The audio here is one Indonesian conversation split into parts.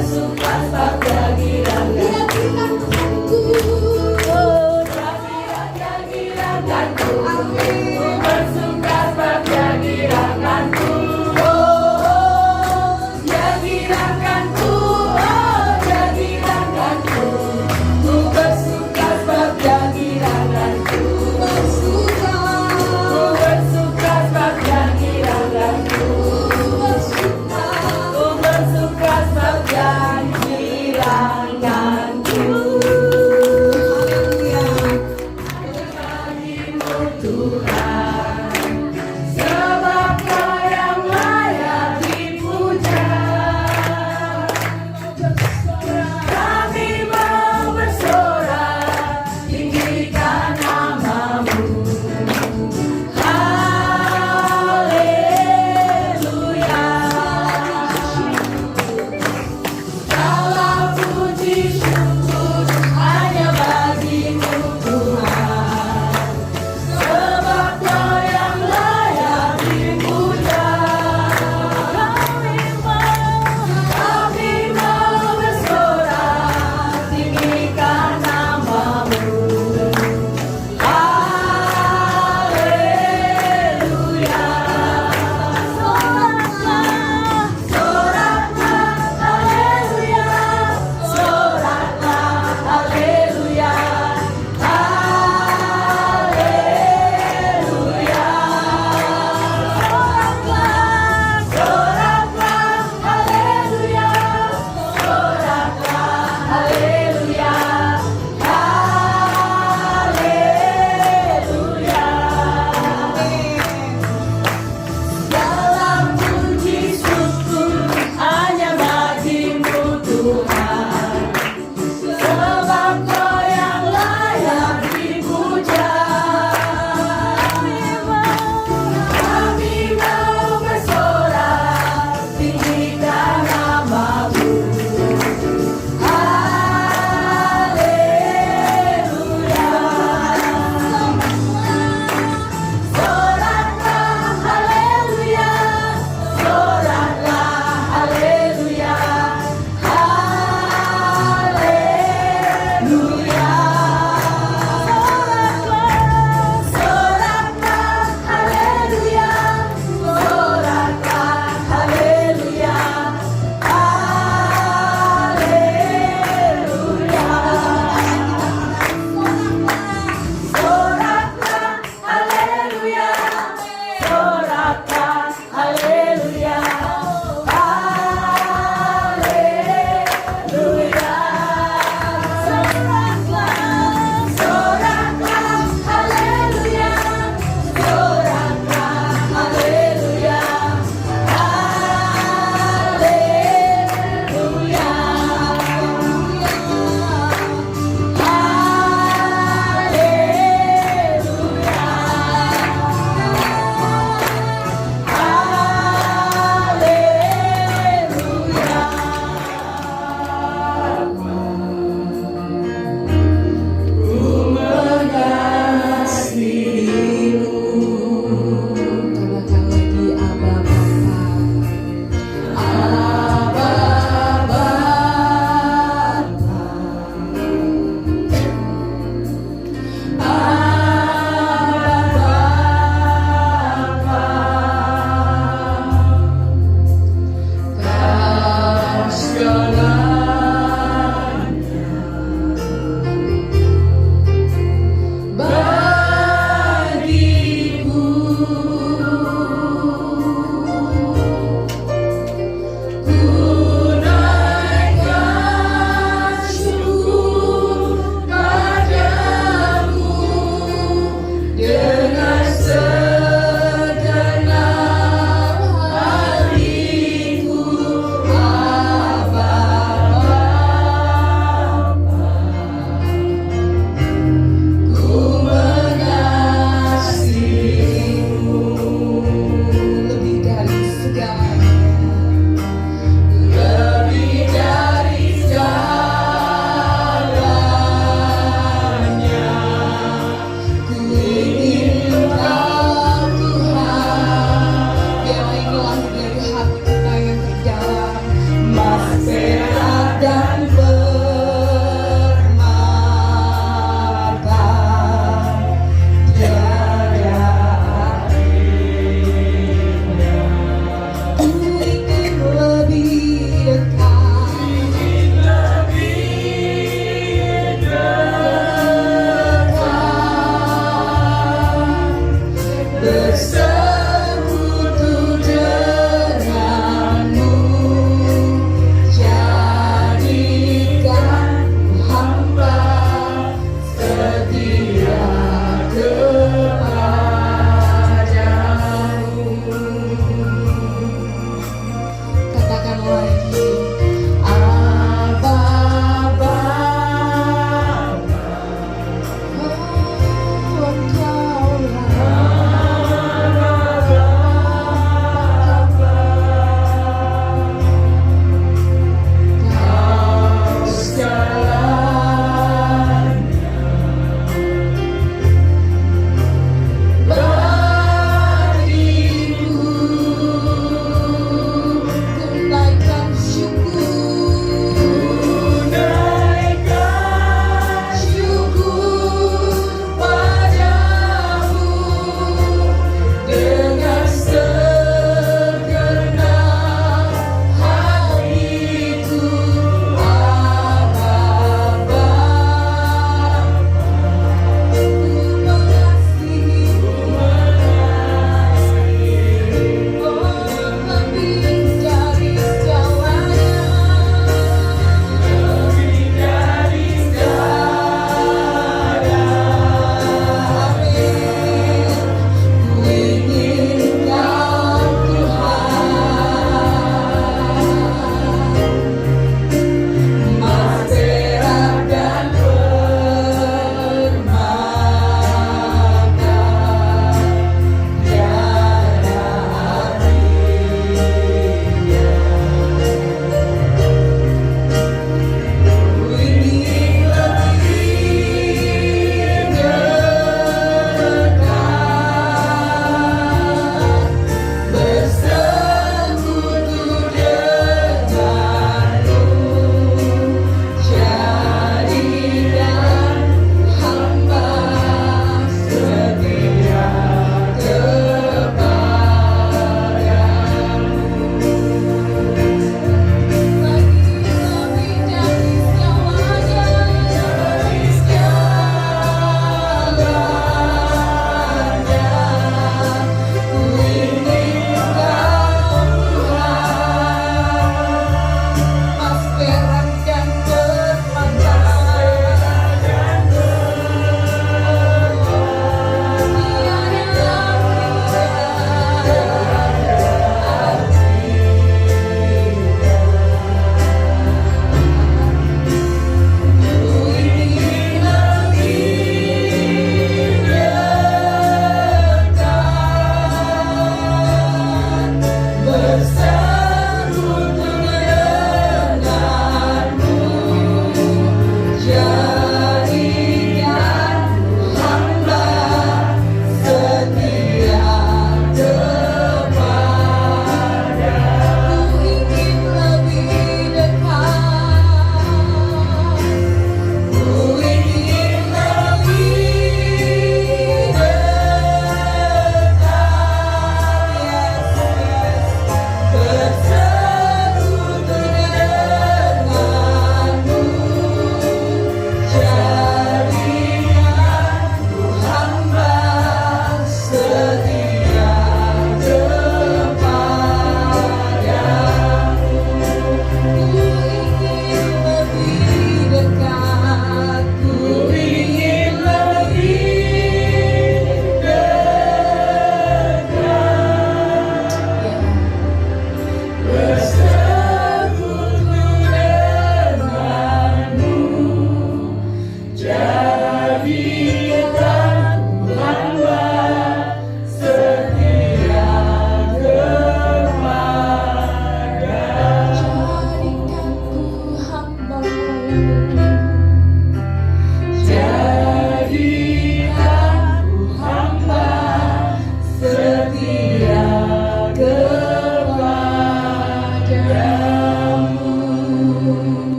Abba.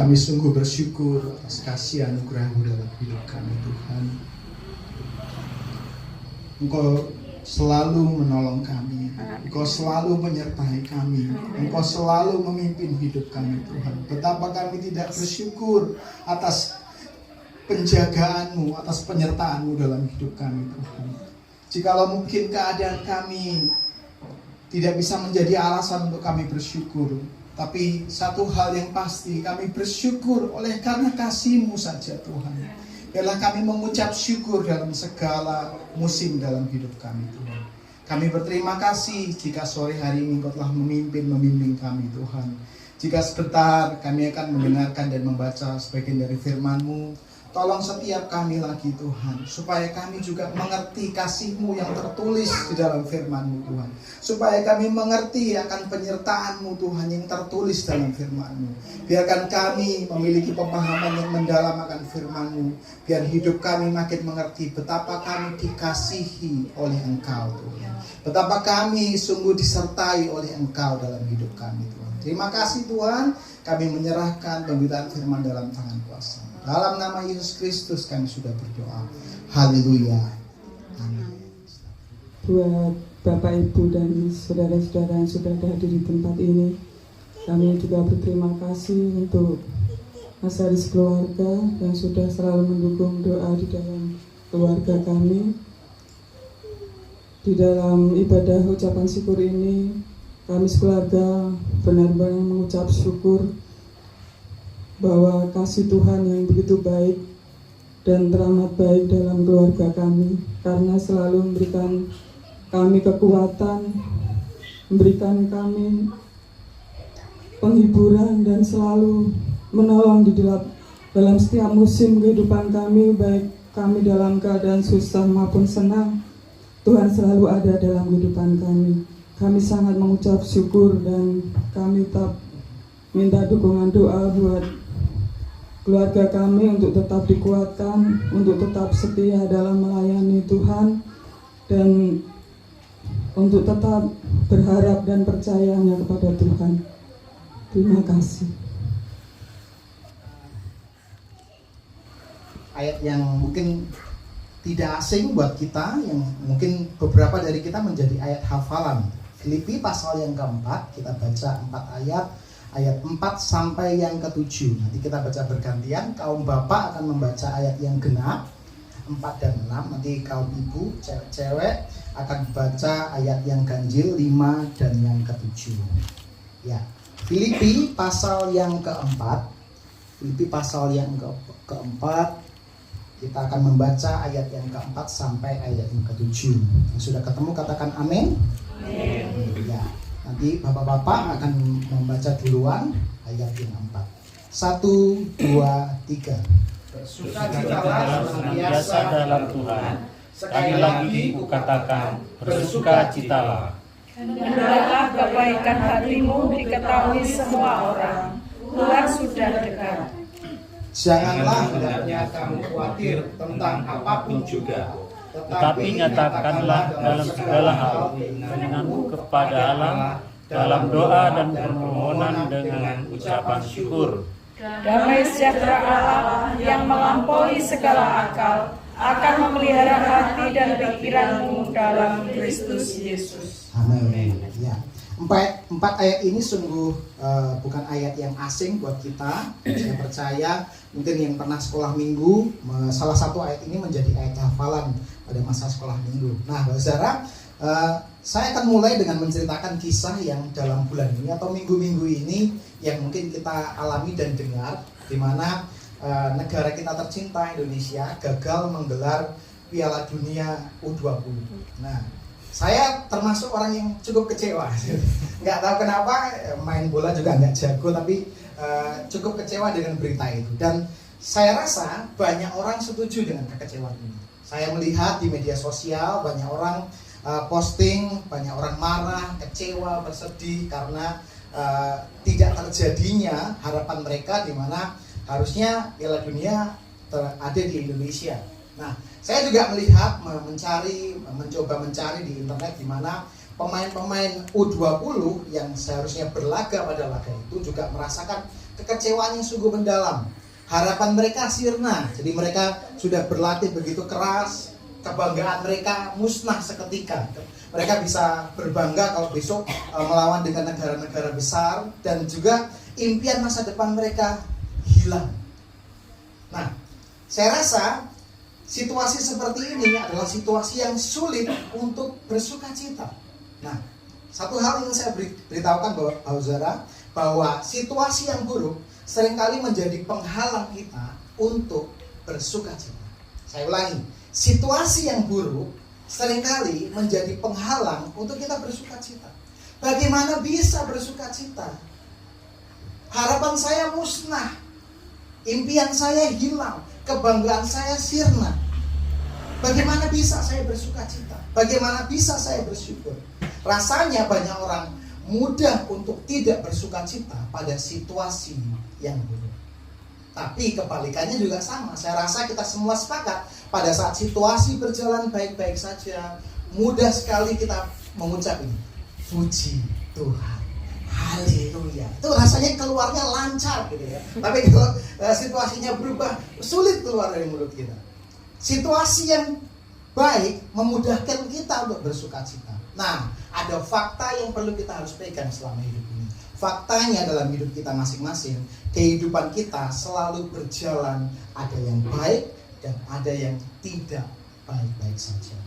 Kami sungguh bersyukur atas kasih anugerah-Mu dalam hidup kami, Tuhan. Engkau selalu menolong kami, Engkau selalu menyertai kami, Engkau selalu memimpin hidup kami, Tuhan. Betapa kami tidak bersyukur atas penjagaan-Mu, atas penyertaan-Mu dalam hidup kami, Tuhan. Jikalau mungkin keadaan kami tidak bisa menjadi alasan untuk kami bersyukur, tapi satu hal yang pasti, kami bersyukur oleh karena kasih-Mu saja, Tuhan. Biarlah kami mengucap syukur dalam segala musim dalam hidup kami, Tuhan. Kami berterima kasih jika sore hari ini Engkau telah membimbing kami, Tuhan. Jika sebentar kami akan mendengarkan dan membaca sebagian dari firman-Mu, tolong setiap kami lagi, Tuhan, supaya kami juga mengerti kasih-Mu yang tertulis di dalam firman-Mu, Tuhan. Supaya kami mengerti akan penyertaan-Mu, Tuhan, yang tertulis dalam firman-Mu. Biarkan kami memiliki pemahaman yang mendalam akan firman-Mu. Biar hidup kami makin mengerti betapa kami dikasihi oleh Engkau, Tuhan. Betapa kami sungguh disertai oleh Engkau dalam hidup kami, Tuhan. Terima kasih, Tuhan. Kami menyerahkan pemberitaan firman dalam tangan kuasa. Dalam nama Yesus Kristus kami sudah berdoa. Haleluya. Amin. Buat Bapak, Ibu, dan saudara-saudara yang sudah hadir di tempat ini, kami juga berterima kasih untuk Asaris keluarga yang sudah selalu mendukung doa di dalam keluarga kami. Di dalam ibadah ucapan syukur ini, kami sekeluarga benar-benar mengucap syukur bahwa kasih Tuhan yang begitu baik dan teramat baik dalam keluarga kami, karena selalu memberikan kami kekuatan, memberikan kami penghiburan, dan selalu menolong di dalam setiap musim kehidupan kami, baik kami dalam keadaan susah maupun senang. Tuhan selalu ada dalam kehidupan kami. Kami sangat mengucap syukur, dan kami tetap minta dukungan doa buat keluarga kami untuk tetap dikuatkan, untuk tetap setia dalam melayani Tuhan, dan untuk tetap berharap dan percayanya kepada Tuhan. Terima kasih. Ayat yang mungkin tidak asing buat kita, yang mungkin beberapa dari kita menjadi ayat hafalan. Filipi pasal yang keempat, kita baca 4 ayat 4 sampai yang ke-7. Nanti kita baca bergantian. Kaum bapak akan membaca ayat yang genap 4 dan 6. Nanti kaum ibu, cewek akan baca ayat yang ganjil 5 dan yang ke-7. Ya, Filipi pasal yang keempat. Filipi pasal yang keempat, kita akan membaca ayat yang ke-4 sampai ayat yang ke-7. Yang sudah ketemu katakan amin. Amin. Ya. Nanti bapak-bapak akan membaca duluan ayat yang 4. 1, 2, 3. Bersukacitalah senantiasa dalam Tuhan. Sekali lagi kukatakan, bersukacitalah. Hendaklah kebaikan hatimu diketahui semua orang. Tuhan sudah dekat. Janganlah hendaknya kamu khawatir tentang apapun juga, Tetapi nyatakanlah dalam segala hal keninganmu kepada Allah dalam doa dan permohonan dengan ucapan syukur. Damai sejahtera Allah yang melampaui segala akal akan memelihara hati dan pikiranmu dalam Kristus Yesus. Amin. Ya. Empat ayat ini sungguh bukan ayat yang asing buat kita. Saya percaya mungkin yang pernah sekolah minggu, salah satu ayat ini menjadi ayat hafalan pada masa sekolah minggu. Nah, saudara, saya akan mulai dengan menceritakan kisah yang dalam bulan ini atau minggu-minggu ini yang mungkin kita alami dan dengar, di mana negara kita tercinta Indonesia gagal menggelar Piala Dunia U20. Nah, saya termasuk orang yang cukup kecewa. Nggak tahu kenapa, main bola juga nggak jago, tapi cukup kecewa dengan berita itu. Dan saya rasa banyak orang setuju dengan kekecewaan ini. Saya melihat di media sosial banyak orang posting, banyak orang marah, kecewa, bersedih karena tidak terjadinya harapan mereka, di mana harusnya Piala Dunia ada di Indonesia. Nah, saya juga melihat, mencoba mencari di internet di mana pemain-pemain U20 yang seharusnya berlaga pada laga itu juga merasakan kekecewaan yang sungguh mendalam. Harapan mereka sirna, jadi mereka sudah berlatih begitu keras, kebanggaan mereka musnah seketika. Mereka bisa berbangga kalau besok melawan dengan negara-negara besar, dan juga impian masa depan mereka hilang. Nah, saya rasa situasi seperti ini adalah situasi yang sulit untuk bersuka cita. Nah, satu hal yang saya beritahukan bahwa situasi yang buruk seringkali menjadi penghalang kita untuk bersuka cita. Saya ulangi, situasi yang buruk seringkali menjadi penghalang untuk kita bersuka cita. Bagaimana bisa bersuka cita? Harapan saya musnah, impian saya hilang, kebanggaan saya sirna. Bagaimana bisa saya bersuka cita? Bagaimana bisa saya bersyukur? Rasanya banyak orang mudah untuk tidak bersuka cita pada situasi yang buruk. Tapi kebalikannya juga sama. Saya rasa kita semua sepakat pada saat situasi berjalan baik-baik saja, mudah sekali kita mengucap ini, puji Tuhan, haleluya. Itu rasanya keluarnya lancar gitu ya. Tapi kalau situasinya berubah, sulit keluar dari mulut kita. Situasi yang baik memudahkan kita untuk bersuka cita. Nah, ada fakta yang perlu kita harus pegang selama hidup ini. Faktanya dalam hidup kita masing-masing, kehidupan kita selalu berjalan, ada yang baik dan ada yang tidak baik-baik saja.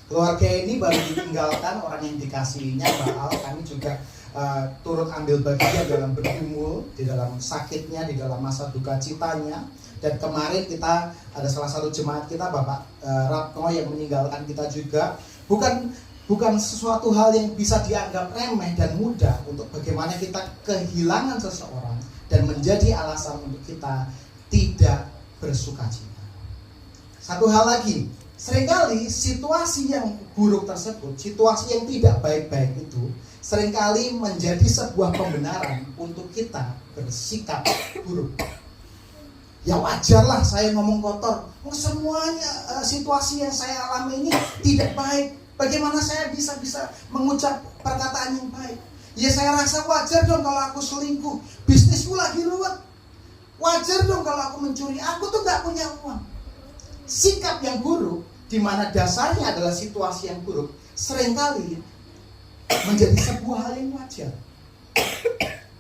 Keluarga ini baru ditinggalkan orang yang dikasihinya, Baal. Kami juga turut ambil bagian dalam bergumul, di dalam sakitnya, di dalam masa duka citanya. Dan kemarin kita ada salah satu jemaat kita, Bapak Ratno, yang meninggalkan kita juga. Bukan sesuatu hal yang bisa dianggap remeh dan mudah untuk bagaimana kita kehilangan seseorang dan menjadi alasan untuk kita tidak bersuka cita. Satu hal lagi, seringkali situasi yang buruk tersebut, situasi yang tidak baik-baik itu, seringkali menjadi sebuah pembenaran untuk kita bersikap buruk. Ya wajarlah saya ngomong kotor. Semuanya situasi yang saya alami ini tidak baik. Bagaimana saya bisa mengucap perkataan yang baik? Ya saya rasa wajar dong kalau aku selingkuh. Bisnisku lagi ruwet. Wajar dong kalau aku mencuri. Aku tuh gak punya uang. Sikap yang buruk, di mana dasarnya adalah situasi yang buruk, seringkali menjadi sebuah hal yang wajar.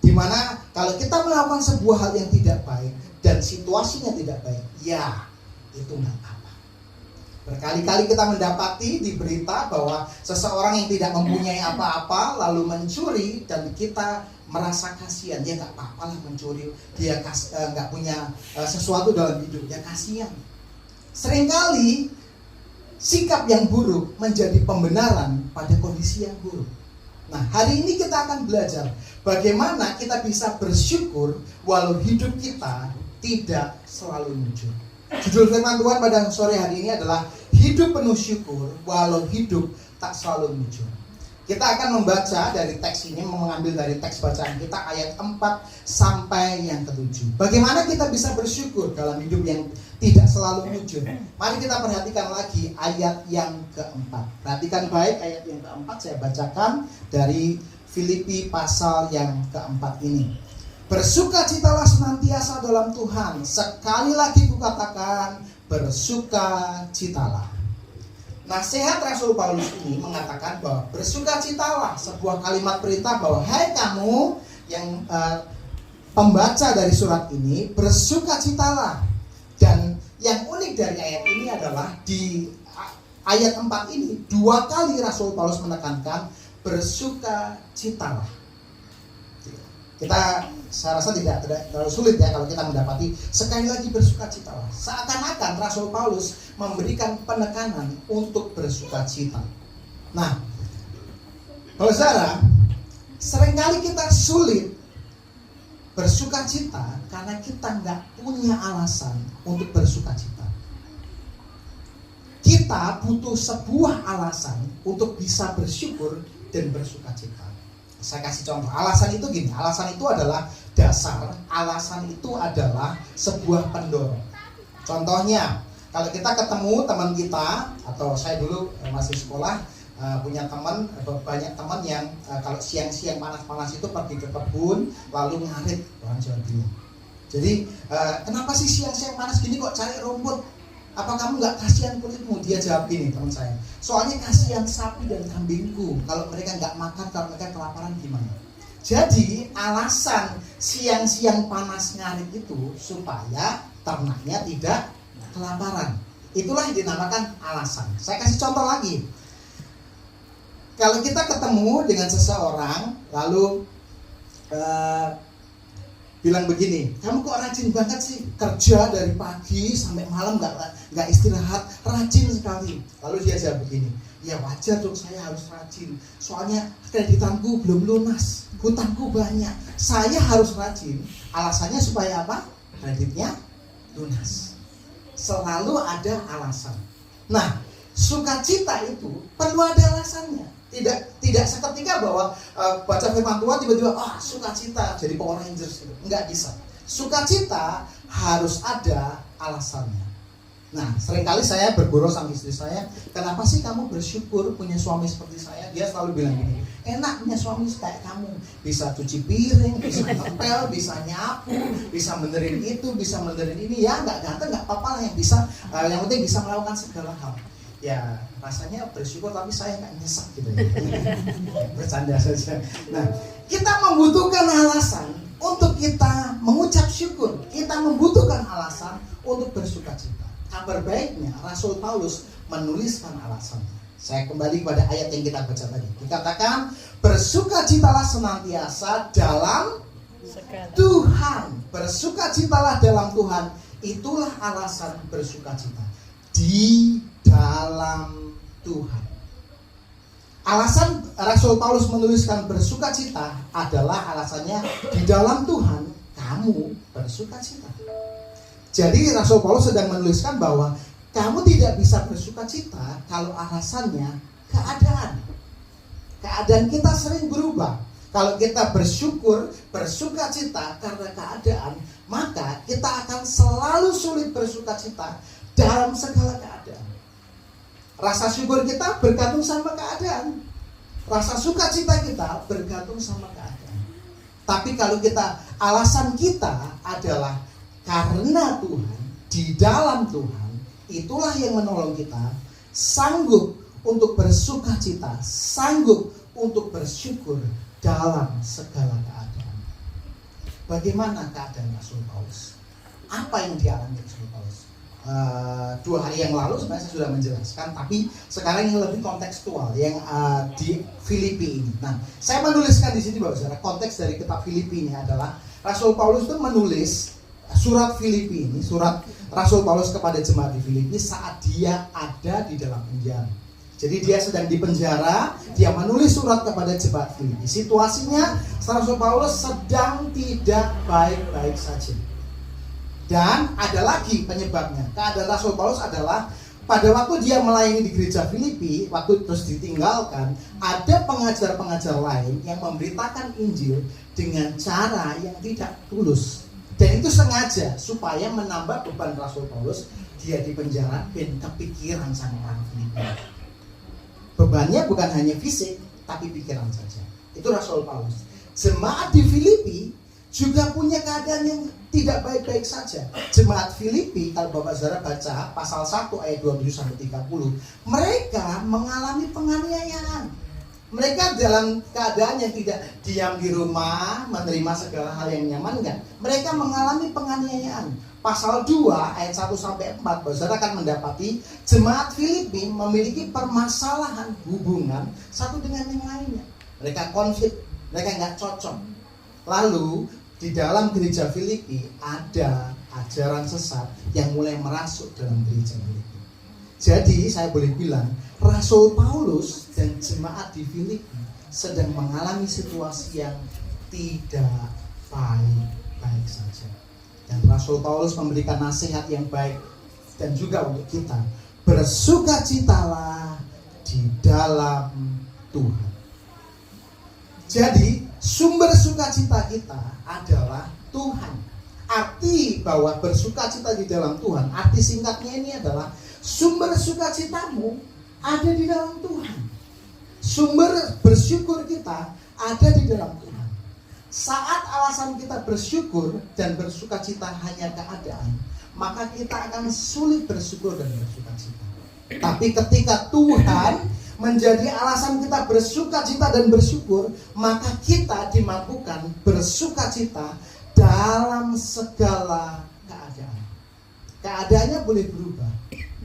Dimana kalau kita melakukan sebuah hal yang tidak baik dan situasinya tidak baik, ya itu nggak apa. Berkali-kali kita mendapati di berita bahwa seseorang yang tidak mempunyai apa-apa lalu mencuri, dan kita merasa kasihan. Ya nggak apa-apa lah mencuri, dia nggak punya sesuatu dalam hidupnya, kasihan. Seringkali sikap yang buruk menjadi pembenaran pada kondisi yang buruk. Nah, hari ini kita akan belajar bagaimana kita bisa bersyukur walau hidup kita tidak selalu muncul. Judul firman Tuhan pada sore hari ini adalah hidup penuh syukur walau hidup tak selalu muncul. Kita akan membaca dari teks ini, mengambil dari teks bacaan kita ayat 4 sampai yang ke-7. Bagaimana kita bisa bersyukur dalam hidup yang tidak selalu muncul? Mari kita perhatikan lagi ayat yang keempat. Perhatikan baik ayat yang keempat, saya bacakan dari Filipi pasal yang keempat ini. Bersukacitalah senantiasa dalam Tuhan. Sekali lagi kukatakan, bersukacitalah. Nasihat Rasul Paulus ini mengatakan bahwa bersukacitalah, sebuah kalimat perintah bahwa hai kamu yang pembaca dari surat ini, bersukacitalah. Dan yang unik dari ayat ini adalah di ayat 4 ini 2 kali Rasul Paulus menekankan bersukacitalah. Saya rasa tidak terlalu sulit ya kalau kita mendapati sekali lagi bersukacitalah. Seakan-akan Rasul Paulus memberikan penekanan untuk bersukacita. Nah, saudara, seringkali kita sulit bersukacita karena kita nggak punya alasan untuk bersukacita. Kita butuh sebuah alasan untuk bisa bersyukur dan bersukacita. Saya kasih contoh. Alasan itu gini, alasan itu adalah dasar, alasan itu adalah sebuah pendorong. Contohnya, kalau kita ketemu teman kita, atau saya dulu masih sekolah, punya teman, banyak teman yang kalau siang-siang panas-panas itu pergi ke kebun, lalu ngarit, orang Jawa bilang. Jadi kenapa sih siang-siang panas gini kok cari rumput? Apa kamu nggak kasihan kulitmu? Dia jawab gini, teman saya, soalnya kasihan sapi dan kambingku. Kalau mereka nggak makan, kalau mereka kelaparan gimana? Jadi alasan siang-siang panas ngarit itu supaya ternaknya tidak kelaparan. Itulah yang dinamakan alasan. Saya kasih contoh lagi. Kalau kita ketemu dengan seseorang lalu bilang begini, kamu kok rajin banget sih, kerja dari pagi sampai malam nggak istirahat, rajin sekali. Lalu dia jawab begini, ya wajar dong saya harus rajin, soalnya kreditanku belum lunas, hutangku banyak, saya harus rajin. Alasannya supaya apa? Kreditnya lunas. Selalu ada alasan. Nah, sukacita itu perlu ada alasannya. Tidak seketika bahwa baca firman Tuhan tiba-tiba sukacita jadi Power Rangers gitu. Enggak bisa. Sukacita harus ada alasannya. Nah, seringkali saya bergurau sama istri saya, kenapa sih kamu bersyukur punya suami seperti saya? Dia selalu bilang gini, enak punya suami kayak kamu, bisa cuci piring, bisa ngepel, bisa nyapu, bisa benerin itu, bisa benerin ini. Ya nggak ganteng nggak apa-apa lah, yang penting bisa melakukan segala hal. Ya rasanya bersyukur tapi saya nggak nyesek gitu ya. Bercanda saja. Nah, kita membutuhkan alasan untuk kita mengucap syukur. Kita membutuhkan alasan untuk bersukacita. Kabar baiknya Rasul Paulus menuliskan alasannya. Saya kembali kepada ayat yang kita baca tadi. Dikatakan bersukacitalah senantiasa dalam Tuhan. Bersukacitalah dalam Tuhan. Itulah alasan bersukacita. Di dalam Tuhan. Alasan Rasul Paulus menuliskan bersukacita adalah alasannya di dalam Tuhan kamu bersukacita. Jadi Rasul Paulus sedang menuliskan bahwa kamu tidak bisa bersukacita kalau alasannya keadaan. Keadaan kita sering berubah. Kalau kita bersyukur, bersukacita karena keadaan, maka kita akan selalu sulit bersukacita dalam segala keadaan. Rasa syukur kita bergantung sama keadaan. Rasa sukacita kita bergantung sama keadaan. Tapi kalau alasan kita adalah karena Tuhan, di dalam Tuhan, itulah yang menolong kita sanggup untuk bersukacita, sanggup untuk bersyukur dalam segala keadaan. Bagaimana keadaan Rasul Paulus? Apa yang dialami Rasul Paulus? 2 hari yang lalu sebenarnya saya sudah menjelaskan, tapi sekarang yang lebih kontekstual yang di Filipi ini. Nah, saya menuliskan di sini bahwa konteks dari kitab Filipi ini adalah Rasul Paulus itu menulis surat Filipi ini, surat Rasul Paulus kepada jemaat di Filipi saat dia ada di dalam penjara. Jadi dia sedang di penjara, dia menulis surat kepada jemaat Filipi. Situasinya Rasul Paulus sedang tidak baik-baik saja. Dan ada lagi penyebabnya. Keadaan Rasul Paulus adalah pada waktu dia melayani di gereja Filipi, waktu terus ditinggalkan, ada pengajar-pengajar lain yang memberitakan Injil dengan cara yang tidak tulus. Dan itu sengaja supaya menambah beban Rasul Paulus. Dia di penjara dan kepikiran sama orang Filipi. Bebannya bukan hanya fisik, tapi pikiran saja. Itu Rasul Paulus. Jemaat di Filipi juga punya keadaan yang tidak baik-baik saja. Jemaat Filipi, kalau Bapak Saudara baca pasal 1 ayat 27-30, mereka mengalami penganiayaan. Mereka dalam keadaan yang tidak diam di rumah, menerima segala hal yang nyaman, enggak. Mereka mengalami penganiayaan. Pasal 2 ayat 1-4, Bapak Saudara akan mendapati jemaat Filipi memiliki permasalahan hubungan satu dengan yang lainnya. Mereka konflik, mereka nggak cocok. Lalu di dalam gereja Filipi ada ajaran sesat yang mulai merasuk dalam gereja Filipi. Jadi saya boleh bilang Rasul Paulus dan jemaat di Filipi sedang mengalami situasi yang tidak baik-baik saja. Dan Rasul Paulus memberikan nasihat yang baik dan juga untuk kita, bersukacitalah di dalam Tuhan. Jadi sumber sukacita kita adalah Tuhan. Arti bahwa bersukacita di dalam Tuhan, arti singkatnya ini adalah sumber sukacitamu ada di dalam Tuhan. Sumber bersyukur kita ada di dalam Tuhan. Saat alasan kita bersyukur dan bersuka cita hanya keadaan, maka kita akan sulit bersyukur dan bersuka cita. Tapi ketika Tuhan menjadi alasan kita bersuka cita dan bersyukur, maka kita dimampukan bersuka cita dalam segala keadaan. Keadaannya boleh berubah,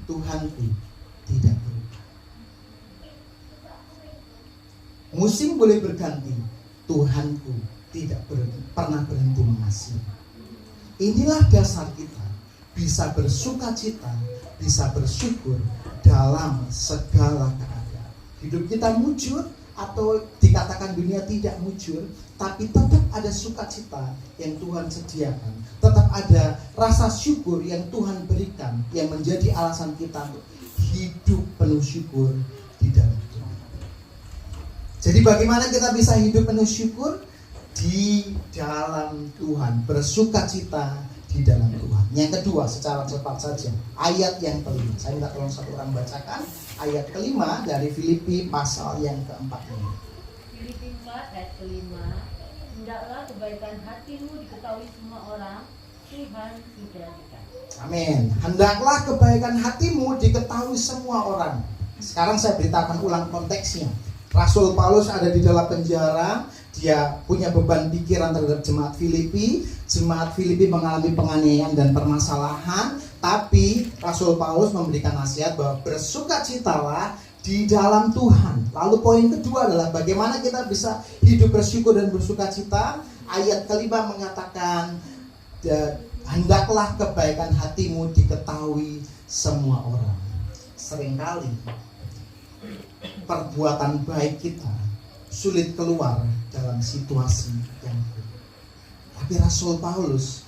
Tuhanku tidak berubah. Musim boleh berganti, Tuhanku tidak pernah berhenti mengasihi. Inilah dasar kita bisa bersuka cita, bisa bersyukur dalam segala keadaan. Hidup kita mujur atau dikatakan dunia tidak mujur, tapi tetap ada sukacita yang Tuhan sediakan, tetap ada rasa syukur yang Tuhan berikan, yang menjadi alasan kita untuk hidup penuh syukur di dalam Tuhan. Jadi bagaimana kita bisa hidup penuh syukur? Di dalam Tuhan, bersukacita di dalam Tuhan. Yang kedua, secara cepat saja, ayat yang kelima. Saya minta tolong satu orang bacakan ayat kelima dari Filipi pasal yang keempat ini. Filipi 4 ayat kelima. Hendaklah kebaikan hatimu diketahui semua orang, Tuhan sudah dekat. Amin. Hendaklah kebaikan hatimu diketahui semua orang. Sekarang saya beritakan ulang konteksnya. Rasul Paulus ada di dalam penjara. Dia punya beban pikiran terhadap jemaat Filipi. Jemaat Filipi mengalami penganiayaan dan permasalahan, tapi Rasul Paulus memberikan nasihat bahwa bersukacitalah di dalam Tuhan. Lalu poin kedua adalah bagaimana kita bisa hidup bersyukur dan bersukacita. Ayat kelima mengatakan, hendaklah kebaikan hatimu diketahui semua orang. Seringkali perbuatan baik kita sulit keluar dalam situasi yang buruk. Tapi Rasul Paulus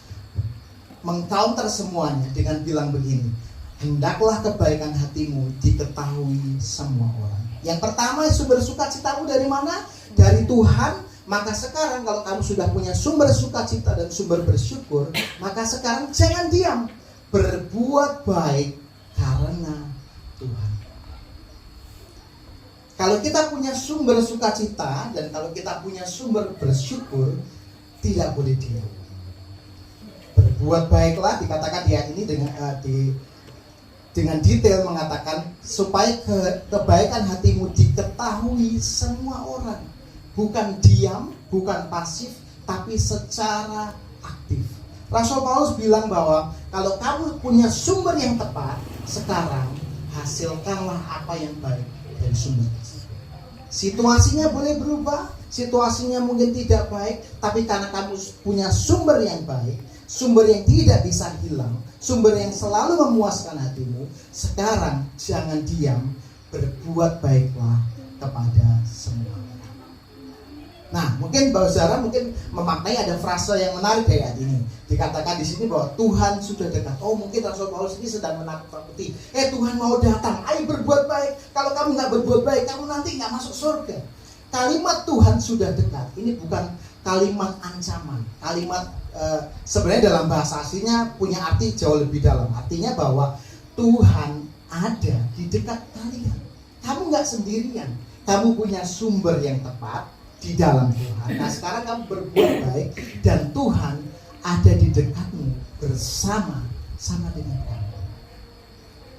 mengcounter semuanya dengan bilang begini, hendaklah kebaikan hatimu diketahui semua orang. Yang pertama, sumber sukacitamu dari mana? Dari Tuhan. Maka sekarang kalau kamu sudah punya sumber sukacita dan sumber bersyukur, maka sekarang jangan diam, berbuat baik karena Tuhan. Kalau kita punya sumber sukacita dan kalau kita punya sumber bersyukur, tidak boleh diam. Berbuat baiklah, dikatakan di ayat ini dengan detail mengatakan supaya kebaikan hatimu diketahui semua orang. Bukan diam, bukan pasif, tapi secara aktif. Rasul Paulus bilang bahwa kalau kamu punya sumber yang tepat, sekarang hasilkanlah apa yang baik dari sumber tersebut. Situasinya boleh berubah, situasinya mungkin tidak baik, tapi karena kamu punya sumber yang baik, sumber yang tidak bisa hilang, sumber yang selalu memuaskan hatimu, sekarang jangan diam, berbuat baiklah kepada semua orang. Nah, mungkin Bapak Saudara mungkin memaknai ada frase yang menarik dari ayat ini. Dikatakan di sini bahwa Tuhan sudah dekat. Oh, mungkin Rasul Paulus ini sedang menakut-nakuti. Tuhan mau datang, ayo berbuat baik. Kalau kamu nggak berbuat baik, kamu nanti nggak masuk surga. Kalimat Tuhan sudah dekat. Ini bukan kalimat ancaman. Kalimat sebenarnya dalam bahasa aslinya punya arti jauh lebih dalam. Artinya bahwa Tuhan ada di dekat kalian. Kamu nggak sendirian. Kamu punya sumber yang tepat di dalam Tuhan. Nah, sekarang kamu berbuat baik dan Tuhan ada di dekatmu bersama dengan kamu.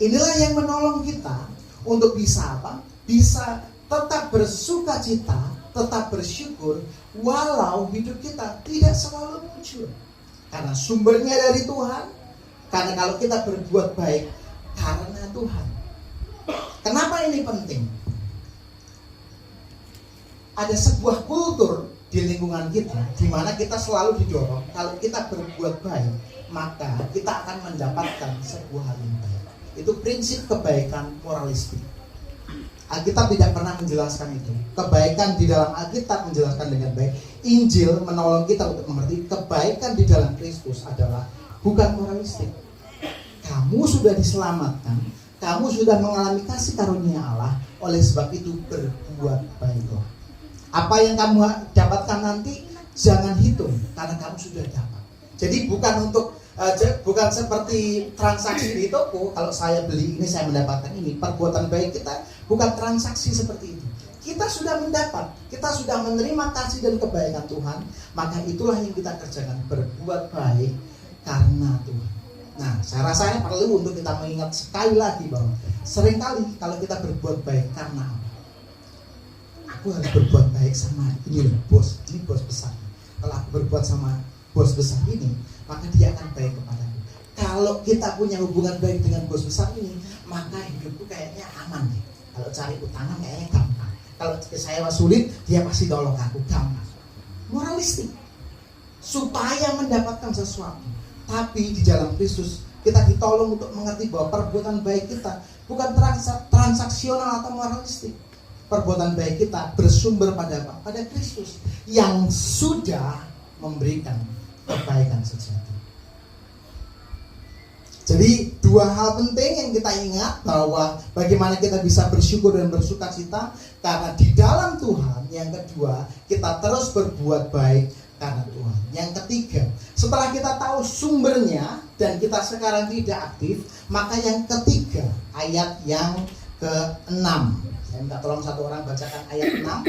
Inilah yang menolong kita untuk bisa apa? Bisa tetap bersuka cita, tetap bersyukur walau hidup kita tidak selalu muncul. Karena sumbernya dari Tuhan. Karena kalau kita berbuat baik karena Tuhan. Kenapa ini penting? Ada sebuah kultur di lingkungan kita di mana kita selalu didorong kalau kita berbuat baik maka kita akan mendapatkan sebuah hal yang baik. Itu prinsip kebaikan moralistik. Alkitab tidak pernah menjelaskan itu. Kebaikan di dalam Alkitab menjelaskan dengan baik. Injil menolong kita untuk mengerti kebaikan di dalam Kristus adalah bukan moralistik. Kamu sudah diselamatkan, kamu sudah mengalami kasih karunia Allah, oleh sebab itu berbuat baiklah. Apa yang kamu dapatkan nanti jangan hitung karena kamu sudah dapat. Jadi bukan seperti transaksi di toko. Kalau saya beli ini saya mendapatkan ini. Perbuatan baik kita bukan transaksi seperti itu. kita sudah mendapat, kita sudah menerima kasih dan kebaikan Tuhan, maka itulah yang kita kerjakan, berbuat baik karena Tuhan. Nah, saya rasa perlu untuk kita mengingat sekali lagi bahwa seringkali kalau kita berbuat baik karena apa? Aku harus berbuat baik sama ini loh, bos, ini bos besar. Kalau aku berbuat sama bos besar ini, maka dia akan baik kepadaku. Kalau kita punya hubungan baik dengan bos besar ini, maka hidupku kayaknya aman nih. Kalau cari utangan kayaknya gampang. Kalau saya sulit, dia pasti tolong aku, gampang. Moralistik. Supaya mendapatkan sesuatu. Tapi di dalam Kristus kita ditolong untuk mengerti bahwa perbuatan baik kita bukan transaksional atau moralistik. Perbuatan baik kita bersumber pada apa? Pada Kristus yang sudah memberikan kebaikan sejati. Jadi dua hal penting yang kita ingat, bahwa bagaimana kita bisa bersyukur dan bersukacita karena di dalam Tuhan. Yang kedua, kita terus berbuat baik karena Tuhan. Yang ketiga, setelah kita tahu sumbernya dan kita sekarang tidak aktif, maka yang ketiga, ayat yang ke-6. Saya minta tolong satu orang bacakan ayat 6.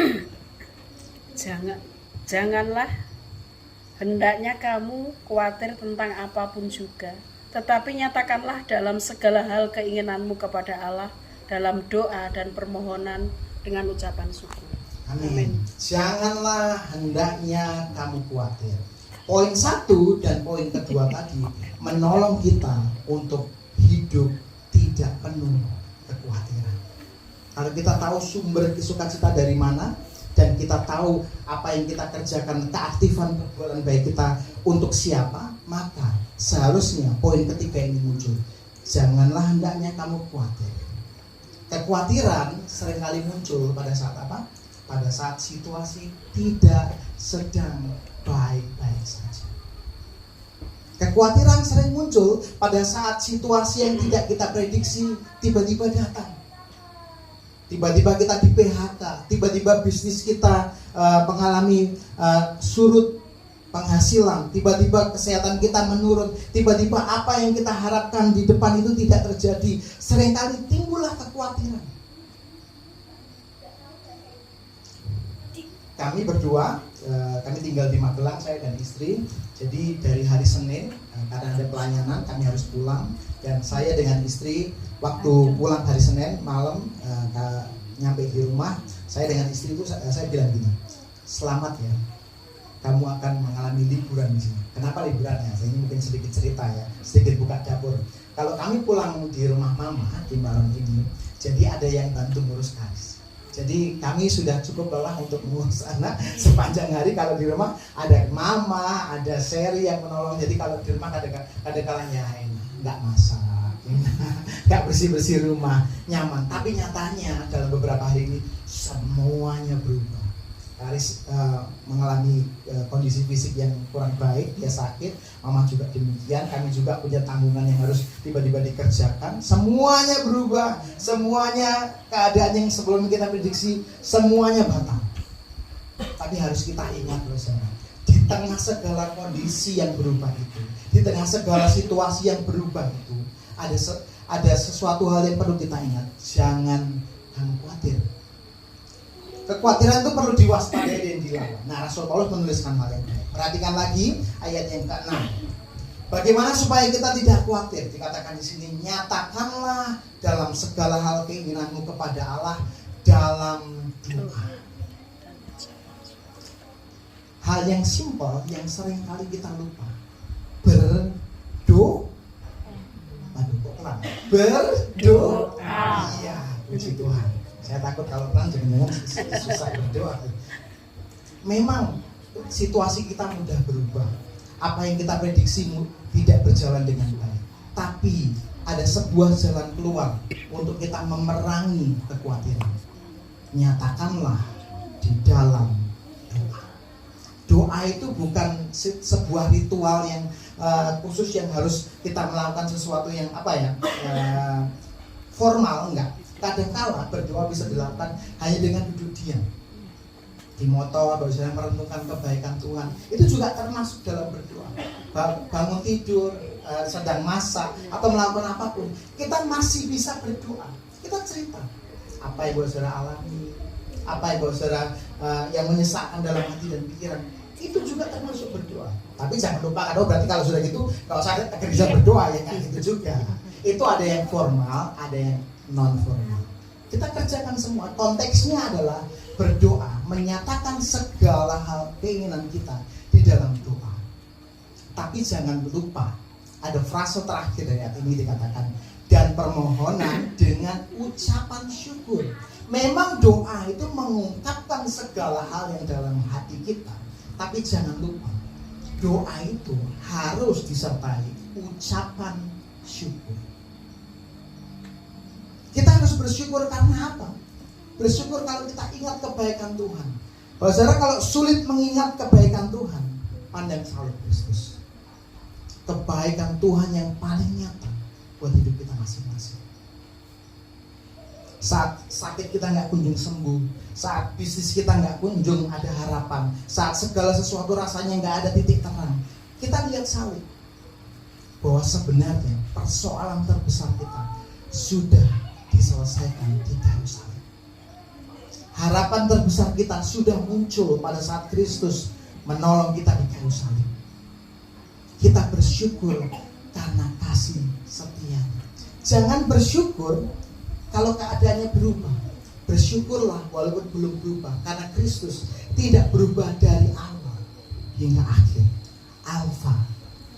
Janganlah hendaknya kamu khawatir tentang apapun juga, tetapi nyatakanlah dalam segala hal keinginanmu kepada Allah dalam doa dan permohonan dengan ucapan syukur. Amin. Janganlah hendaknya kamu khawatir. Poin 1 dan poin kedua tadi menolong kita untuk hidup tidak penuh kekhawatiran. Kalau kita tahu sumber sukacita dari mana, dan kita tahu apa yang kita kerjakan, keaktifan perbuatan baik kita untuk siapa, maka seharusnya poin ketiga ini muncul. Janganlah hendaknya kamu khawatir. Kekhawatiran seringkali muncul pada saat apa? Pada saat situasi tidak sedang baik-baik saja. Kekhawatiran sering muncul pada saat situasi yang tidak kita prediksi tiba-tiba datang. Tiba-tiba kita di PHK, tiba-tiba bisnis kita mengalami surut penghasilan, tiba-tiba kesehatan kita menurun, tiba-tiba apa yang kita harapkan di depan itu tidak terjadi. Seringkali timbullah kekhawatiran. Kami berdua, kami tinggal di Magelang, saya dan istri. Jadi dari hari Senin, karena ada pelayanan, kami harus pulang. Dan saya dengan istri, waktu pulang hari Senin malam, nyampe di rumah, saya dengan istri itu saya bilang gini, selamat ya, kamu akan mengalami liburan di sini. Kenapa liburan ya? Ini mungkin sedikit cerita ya, sedikit buka dapur. Kalau kami pulang di rumah mama di malam ini, jadi ada yang bantu ngurus karis. Jadi kami sudah cukup lelah untuk mengurus anak sepanjang hari. Kalau di rumah ada mama, ada Seri yang menolong. Jadi kalau di rumah kadang-kadang ya nggak masak, nggak bersih-bersih rumah, nyaman. Tapi nyatanya dalam beberapa hari ini semuanya berubah. Karis mengalami kondisi fisik yang kurang baik, dia sakit, mama juga demikian, kami juga punya tanggungan yang harus tiba-tiba dikerjakan. Semuanya berubah, semuanya keadaan yang sebelum kita prediksi, semuanya batal. Tapi harus kita ingat loh saudara, di tengah segala kondisi yang berubah itu, di tengah segala situasi yang berubah itu, ada sesuatu hal yang perlu kita ingat. Jangan kamu khawatir. Kekhawatiran itu perlu diwaspadai dan dilawan. Nah, Rasul Paulus menuliskan hal yang baik. Perhatikan lagi ayat yang ke-6. Bagaimana supaya kita tidak khawatir? Dikatakan di sini, nyatakanlah dalam segala hal keinginanmu kepada Allah dalam doa. Hal yang simpel yang sering kali kita lupa. Berdoa. Iya, puji Tuhan. Saya takut kalau pelan jangan-jangan susah berdoa. Memang situasi kita mudah berubah. Apa yang kita prediksi tidak berjalan dengan baik. Tapi ada sebuah jalan keluar untuk kita memerangi kekhawatiran. Nyatakanlah di dalam doa. Doa itu bukan sebuah ritual yang khusus yang harus kita melakukan sesuatu yang formal, enggak. Kadang-kala berdoa bisa dilakukan hanya dengan duduk diam di motor, misalnya merenungkan kebaikan Tuhan. Itu juga termasuk dalam berdoa. Bangun tidur, sedang masak atau melakukan apapun, kita masih bisa berdoa. Kita cerita apa yang saudara alami, apa ya saudara, yang menyesakkan dalam hati dan pikiran, itu juga termasuk berdoa. Tapi jangan lupa, berarti kalau sudah gitu kalau saya gereja berdoa ya kayak gitu juga. Itu ada yang formal, ada yang non formal. Kita kerjakan semua. Konteksnya adalah berdoa, menyatakan segala hal keinginan kita di dalam doa. Tapi jangan lupa, ada frase terakhir dari ayat ini dikatakan, dan permohonan dengan ucapan syukur. Memang doa itu mengungkapkan segala hal yang dalam hati kita. Tapi jangan lupa, doa itu harus disertai ucapan syukur. Kita harus bersyukur karena apa? Bersyukur kalau kita ingat kebaikan Tuhan. Saudara, kalau sulit mengingat kebaikan Tuhan, pandang salib Kristus. Kebaikan Tuhan yang paling nyata buat hidup kita masing-masing. Saat sakit kita nggak kunjung sembuh, saat bisnis kita nggak kunjung ada harapan, saat segala sesuatu rasanya nggak ada titik terang, kita lihat salib. Bahwa sebenarnya persoalan terbesar kita sudah diselesaikan di kayu salib. Harapan terbesar kita sudah muncul pada saat Kristus menolong kita di kayu salib. Kita bersyukur karena kasih setianya. Jangan bersyukur kalau keadaannya berubah. Bersyukurlah walaupun belum berubah, karena Kristus tidak berubah dari awal hingga akhir, Alfa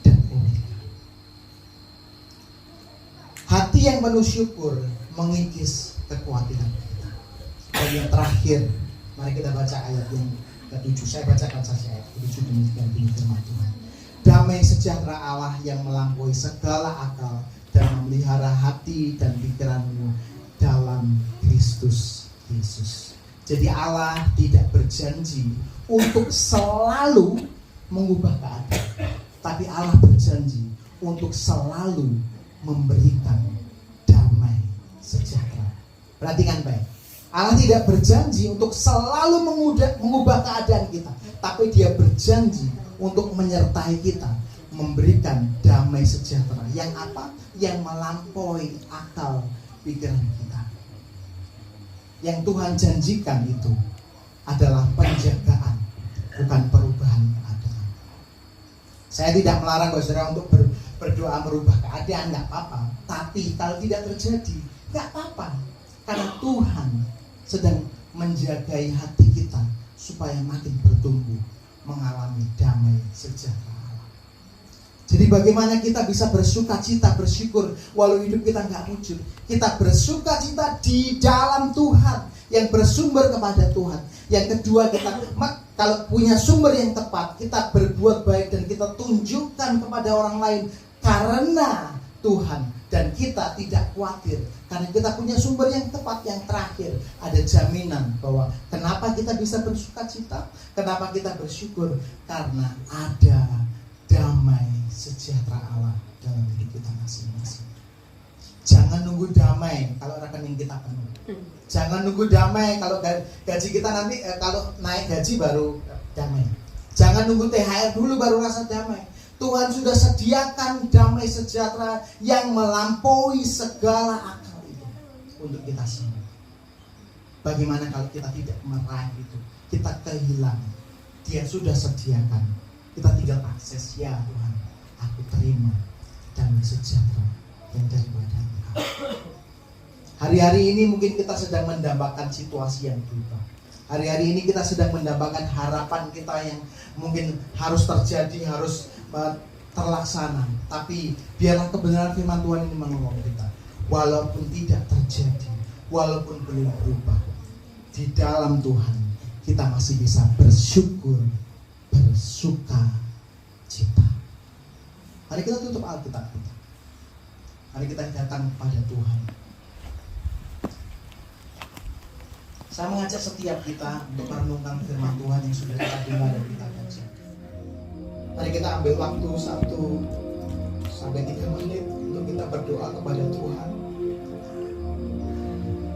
dan Omega. Hati yang penuh syukur mengikis kekhawatiran kita. Dan yang terakhir, mari kita baca ayat yang ke-7. Saya bacakan saja ayat ke-7 demikian bunyi firman Tuhan. Damai sejahtera Allah yang melampaui segala akal dan memelihara hati dan pikiranmu dalam Kristus Yesus. Jadi Allah tidak berjanji untuk selalu mengubah keadaan, tapi Allah berjanji untuk selalu memberikan damai sejahtera. Perhatikan baik. Allah tidak berjanji untuk selalu mengubah keadaan kita, tapi Dia berjanji untuk menyertai kita, memberikan damai sejahtera. Yang apa? Yang melampaui akal pikiran kita. Yang Tuhan janjikan itu adalah penjagaan, bukan perubahan keadaan. Saya tidak melarang saudara untuk berdoa merubah keadaan, nggak apa-apa. Tapi kalau tidak terjadi, nggak apa-apa. Karena Tuhan sedang menjagai hati kita supaya makin bertumbuh, mengalami damai sejahtera Allah. Jadi bagaimana kita bisa bersukacita, bersyukur walau hidup kita nggak wujud. Kita bersukacita di dalam Tuhan yang bersumber kepada Tuhan. Yang kedua, kita kalau punya sumber yang tepat, kita berbuat baik dan kita tunjukkan kepada orang lain karena Tuhan, dan kita tidak khawatir karena kita punya sumber yang tepat. Yang terakhir, ada jaminan bahwa kenapa kita bisa bersukacita, kenapa kita bersyukur, karena ada damai sejahtera Allah dalam hidup kita masing-masing. Jangan nunggu damai kalau rekening kita penuh. Jangan nunggu damai kalau gaji kita nanti kalau naik gaji baru damai. Jangan nunggu THR dulu baru rasa damai. Tuhan sudah sediakan damai sejahtera yang melampaui segala akal itu untuk kita semua. Bagaimana kalau kita tidak meraih itu? Kita kehilangan. Dia sudah sediakan. Kita tinggal akses. Ya Tuhan, aku terima damai sejahtera yang daripada Engkau. Hari-hari ini mungkin kita sedang mendambakan situasi yang berubah. Hari-hari ini kita sedang mendambakan harapan kita yang mungkin harus terjadi, harus terlaksana. Tapi biarlah kebenaran firman Tuhan ini menolong kita. Walaupun tidak terjadi, walaupun belum berubah, di dalam Tuhan kita masih bisa bersyukur, bersuka cita. Mari kita tutup Alkitab kita. Mari kita datang kepada Tuhan. Saya mengajak setiap kita untuk merenungkan firman Tuhan yang sudah kita dengar dan kita baca. Mari kita ambil waktu 1-3 menit untuk kita berdoa kepada Tuhan.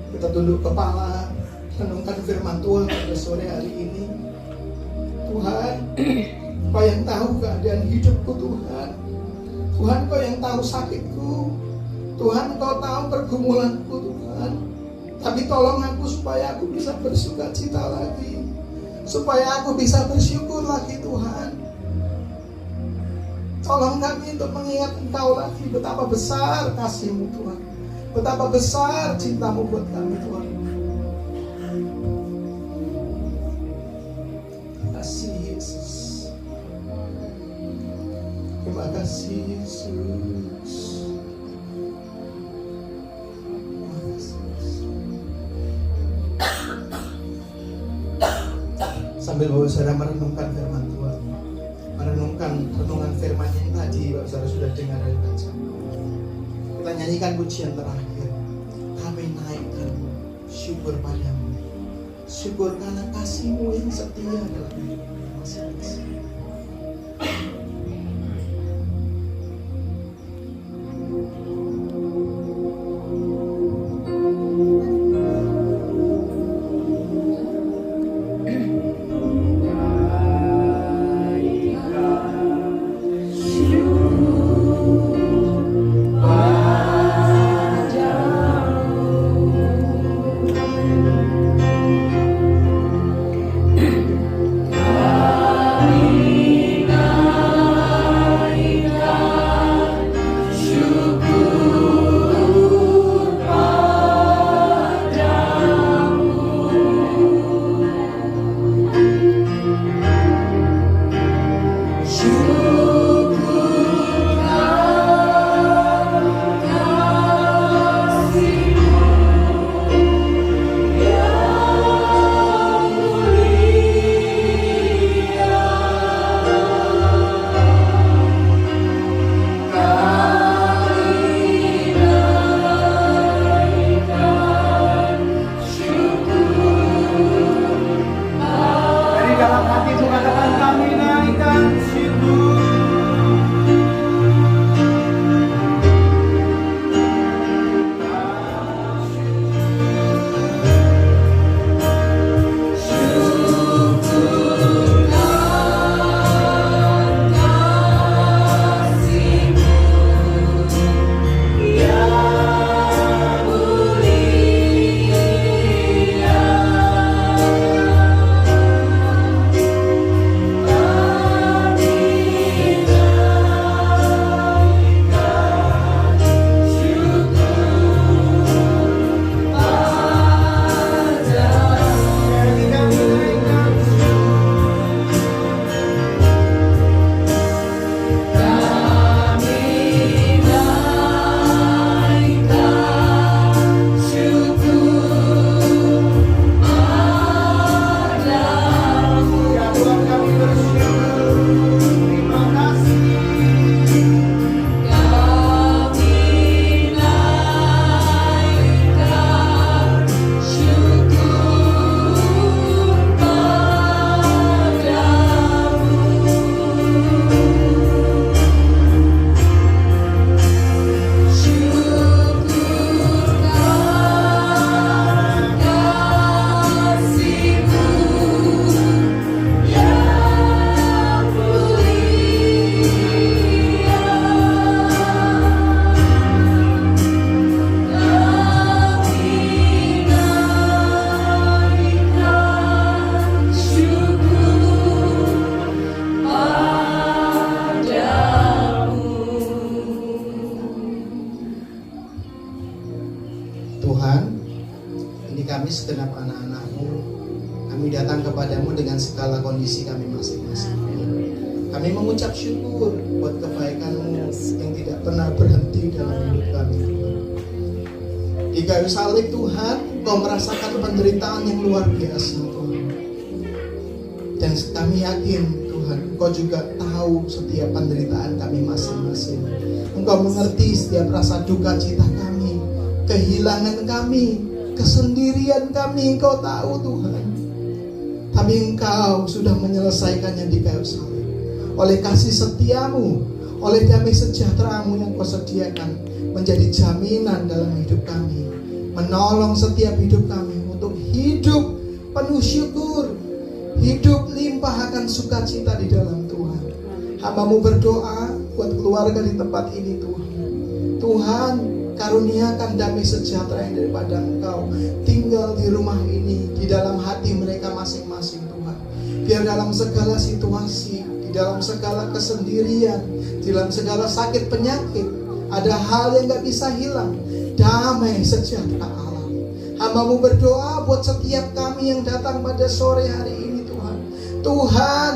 Kita tunduk kepala, renungkan firman Tuhan pada sore hari ini. Tuhan, Kau yang tahu keadaan hidupku Tuhan. Tuhan, Kau yang tahu sakitku. Tuhan, Kau tahu pergumulanku Tuhan. Tapi tolong aku supaya aku bisa bersuka cita lagi, supaya aku bisa bersyukur lagi Tuhan. Tolong kami untuk mengingat Engkau lagi, betapa besar kasih-Mu Tuhan, betapa besar cinta-Mu buat kami Tuhan. Terima kasih Yesus, terima kasih Yesus. Sambil Bapak Saudara merenungkan firman Tuhan, merenungkan renungan firman yang tadi Bapak Saudara sudah dengar dari bacaan, kita nyanyikan pujian terakhir. Kami naikkan syukur padamu, syukur karena kasih-Mu yang setia dalam hidup kami masing-masing. segenap anak-anak-Mu, kami datang kepadamu dengan segala kondisi kami masing-masing. Kami mengucap syukur buat kebaikan-Mu yang tidak pernah berhenti dalam hidup kami. Di kayu salib Tuhan, Kau merasakan penderitaan yang luar biasa Tuhan. Dan kami yakin Tuhan, Engkau juga tahu setiap penderitaan kami masing-masing. Engkau mengerti setiap rasa duka cita kami, kehilangan kami, kesendirian kami, Engkau tahu Tuhan. Tapi Engkau sudah menyelesaikannya di kayu salib. Oleh kasih setiamu, oleh damai sejahtera-Mu yang Kau sediakan, menjadi jaminan dalam hidup kami, menolong setiap hidup kami untuk hidup penuh syukur, hidup limpah akan sukacita di dalam Tuhan. Hamba-Mu berdoa buat keluarga di tempat ini Tuhan. Tuhan, karuniakan damai sejahtera yang daripada Engkau tinggal di rumah ini, di dalam hati mereka masing-masing Tuhan. Biar dalam segala situasi, di dalam segala kesendirian, di dalam segala sakit penyakit, ada hal yang gak bisa hilang, damai sejahtera Allah. Hamba-Mu berdoa buat setiap kami yang datang pada sore hari ini Tuhan. Tuhan,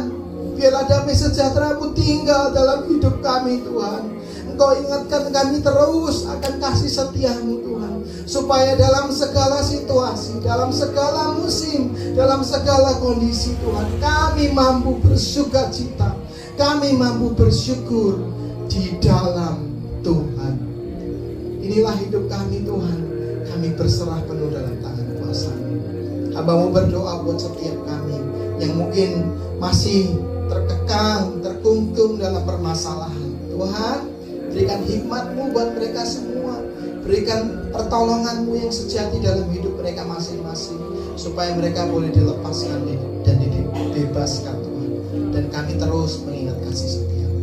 biarlah damai sejahtera-Mu tinggal dalam hidup kami Tuhan. Engkau ingatkan kami terus akan kasih setia-Mu Tuhan, supaya dalam segala situasi, dalam segala musim, dalam segala kondisi Tuhan, kami mampu bersukacita, kami mampu bersyukur di dalam Tuhan. Inilah hidup kami Tuhan, kami berserah penuh dalam tangan kuasa-Mu. Hamba-Mu berdoa buat setiap kami yang mungkin masih terkekang, terkungkung dalam permasalahan. Tuhan, berikan hikmat-Mu buat mereka semua. Berikan pertolongan-Mu yang sejati dalam hidup mereka masing-masing, supaya mereka boleh dilepaskan dan dibebaskan Tuhan. Dan kami terus mengingat kasih setia-Mu.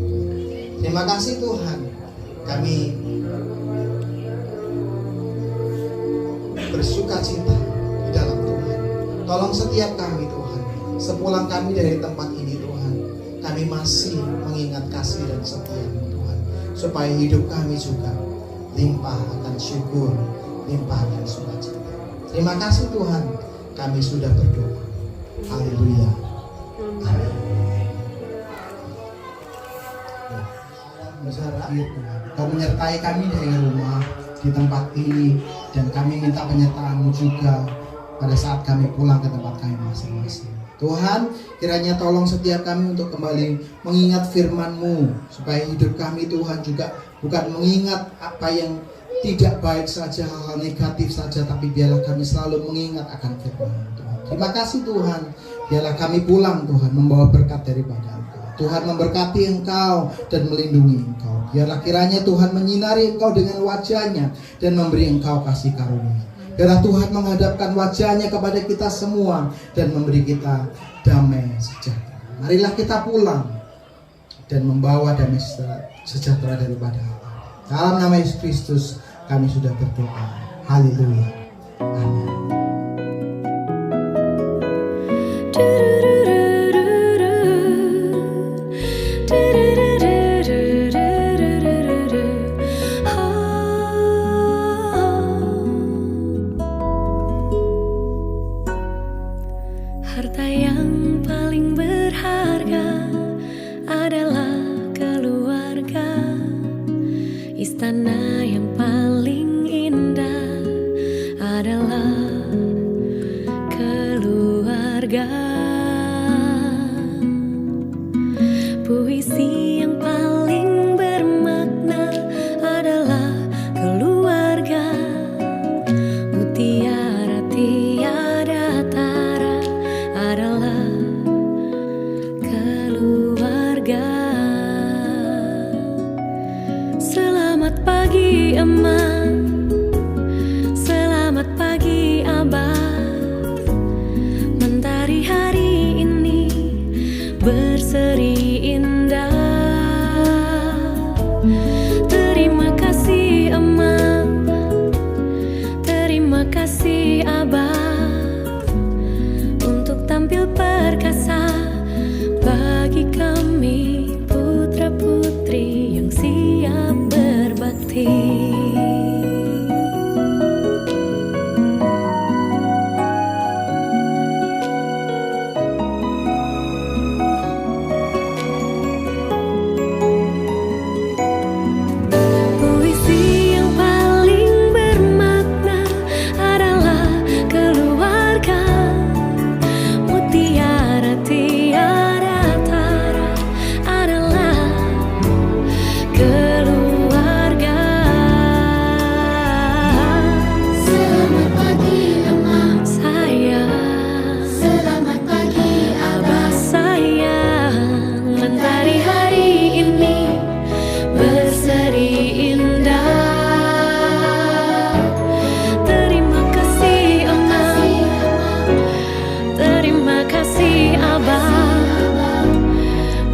Terima kasih Tuhan. Kami bersukacita di dalam Tuhan. Tolong setiap kami Tuhan, sepulang kami dari tempat ini Tuhan, kami masih mengingat kasih dan setia-Mu Tuhan, supaya hidup kami juga limpah akan syukur, limpah akan sukacita. Terima kasih Tuhan, kami sudah berdoa. Haleluya. Amin. Kau menyertai kami dari rumah di tempat ini, dan kami minta penyertaan-Mu juga pada saat kami pulang ke tempat kami masing-masing. Tuhan, kiranya tolong setiap kami untuk kembali mengingat firman-Mu, supaya hidup kami Tuhan juga bukan mengingat apa yang tidak baik saja, hal-hal negatif saja, tapi biarlah kami selalu mengingat akan firman-Mu Tuhan. Terima kasih Tuhan, biarlah kami pulang Tuhan membawa berkat daripada Engkau. Tuhan memberkati Engkau dan melindungi Engkau. Biarlah kiranya Tuhan menyinari Engkau dengan wajah-Nya dan memberi Engkau kasih karunia. Biarlah Tuhan menghadapkan wajah-Nya kepada kita semua dan memberi kita damai sejahtera. Marilah kita pulang dan membawa damai sejahtera daripada Allah. Dalam nama Yesus Kristus kami sudah berdoa. Haleluya. Amin. Harta yang paling berharga adalah keluarga. Istana yang paling indah adalah keluarga. Puisi yang paling bermakna adalah keluarga. Mutiara tiada tara adalah keluarga. Selamat pagi Emak, selamat pagi Abah. Mentari hari ini berseri indah. Terima kasih Emak, terima kasih Abah, untuk tampil perkasa bagi kami putra-putri yang siap berbakti. Puisi yang paling bermakna adalah keluarga. Mutiara tiada tara adalah keluarga. Selamat pagi Emak sayang, selamat pagi Abah sayang. Mentari hari ini berseri indah. Terima kasih Emak, terima kasih Abah,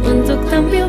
untuk tampil